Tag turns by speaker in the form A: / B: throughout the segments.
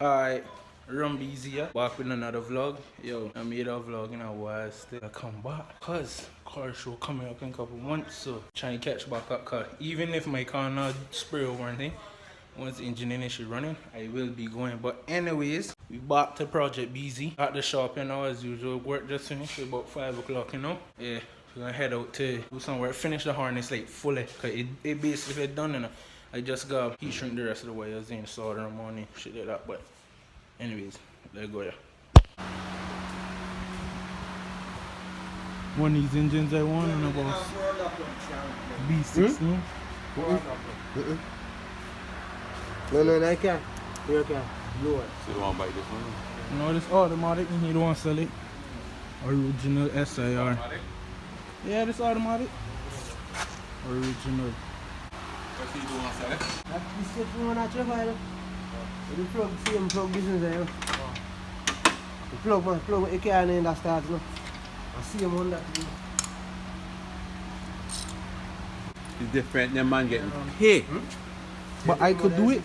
A: Alright, run Beezy here, back with another vlog. Yo, I made a vlog in a while still. I come back cause car show coming up in a couple months, so trying to catch back up cause even if my car not spray over anything, once the engine is running, I will be going. But anyways, we back to Project Beezy at the shop, you know, as usual. Work just finished about 5 o'clock, you know. Yeah, we're gonna head out to do somewhere, finish the harness like fully, cause it basically done, you know. I just got heat shrink the rest of the wires in, solder them on, shit like that. But anyways, let's go there. One of these engines I want on about B16.
B: No, I can't. You can't. Blow it.
C: So you want to buy this one?
A: No, this automatic, you don't want to sell it. Original SIR. Yeah, this automatic. Original.
C: What you don't want to sell it?
B: This is one at your file. The plug, same plug business there. The plug, man, plug, you can't end that start, no. I see him on that.
C: It's different than man getting paid.
A: But I could do it.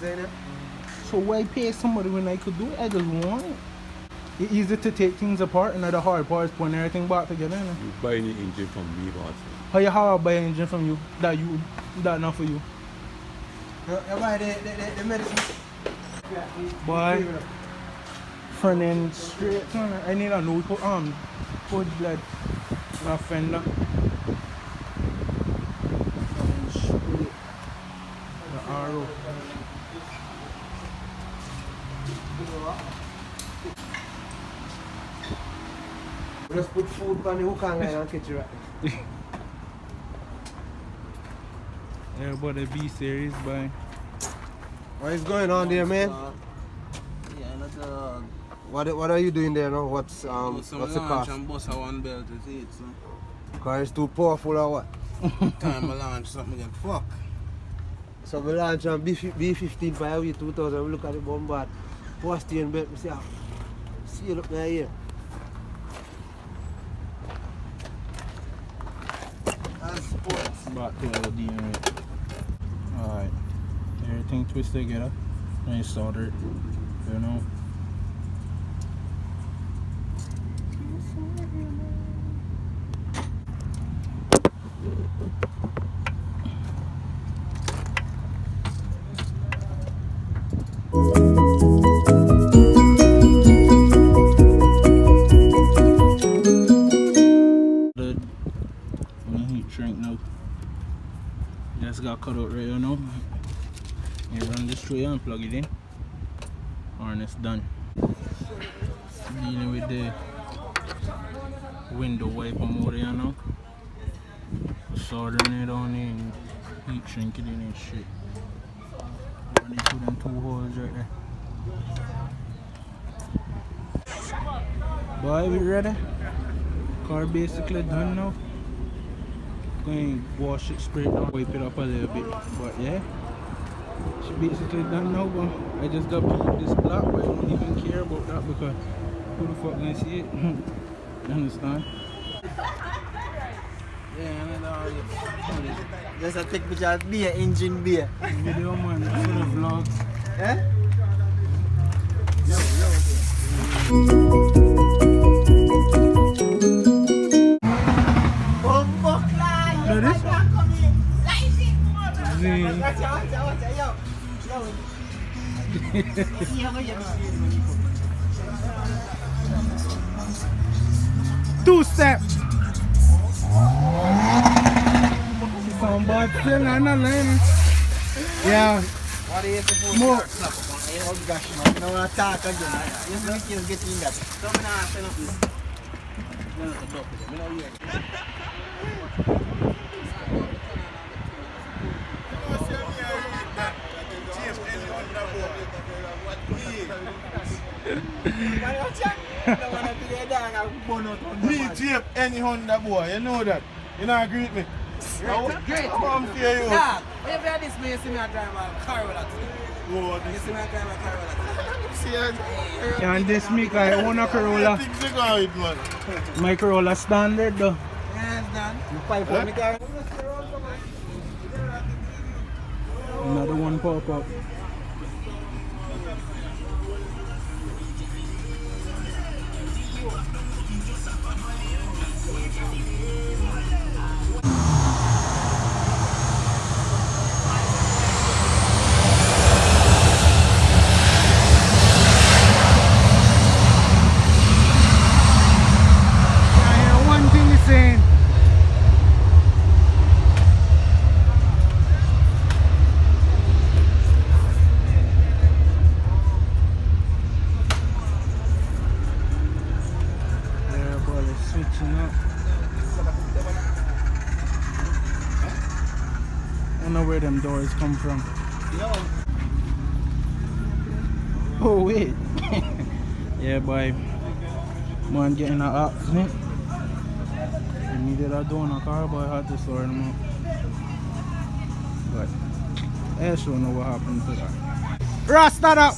A: So why pay somebody when I could do it? I just want it. It's easy to take things apart and the hard part is putting everything back together. You know?
C: You buy the engine from me, boss.
A: How you have buy an engine from you that not for you?
B: You buy the medicine.
A: Boy, front end straight. I need a new put blood. My fender. Straight. The arrow.
B: Just put food on the hook and catch you right.
A: Yeah, but the B series, boy.
B: What is going on there, man?
D: Yeah, not
B: What are you doing there now? What's the cost?
D: I'm boss one belt to see it, so.
B: Car is too powerful or what?
D: Time I launch something again. Fuck.
B: So we launch on B15 by way 2000. We look at the bombard. Post and belt. We say, see you up there here. And sports.
A: Back to the DNA. Alright. Everything twisted together. And soldered. You know. Shrink now. Just got cut out right here now. You run this through here and plug it in. Harness done. Dealing with the window wiper motor here now. Soldering it on in, heat shrink it in and shit. Run it through them 2 holes right there. Boy, we ready? Car basically done now. Going to wash it straight down, wipe it up a little bit, but yeah, she basically done now. But I just got this block, but I don't even care about that because who the fuck gonna see it? You understand?
D: Yeah, I know. Just a take picture of beer, engine beer.
A: Video man, for the vlogs.
D: Eh?
A: Two-step. Somebody still on the lane. Yeah.
D: What are you supposed to
A: More.
D: slap up on? Oh gosh, man. I don't want to talk again. Just make you get in that. So I'm going to send up this. I'm going to drop it. I'm going to hear it.
E: Me tape any Honda boy, you know that. You not agree with me?
D: Great.
E: Come here, you.
D: Dog, when you this me, you see me drive a Corolla today.
E: What?
D: You see me drive a Corolla today.
A: And this me, I own a Corolla.
E: Things are going, man.
A: My Corolla standard though.
D: Yeah, it's done.
B: You pipe for me, car?
A: Another one pop up.
D: One thing he's saying.
A: Yeah, boy, they're switching up. I don't know where them doors come from. Oh wait. Yeah, boy. Man getting an accident. They needed a door in a car, boy. I had to sort them out. But I sure know what happened to that.
D: Rasta up.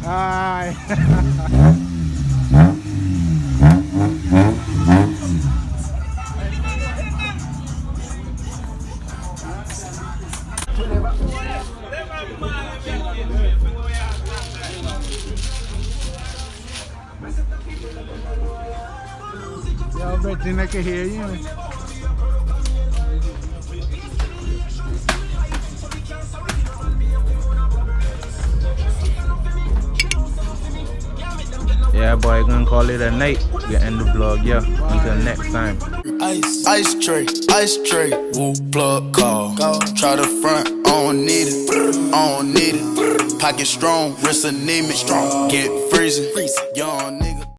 D: Aye. Yo, Betty, I can hear you.
A: Yeah, boy, gonna call it a night. We end the vlog, yeah. Until next time.
F: Ice tray, woo, plug call. Try the front, I don't need it. Pocket strong, wrist anemic, get freezing. Young nigga.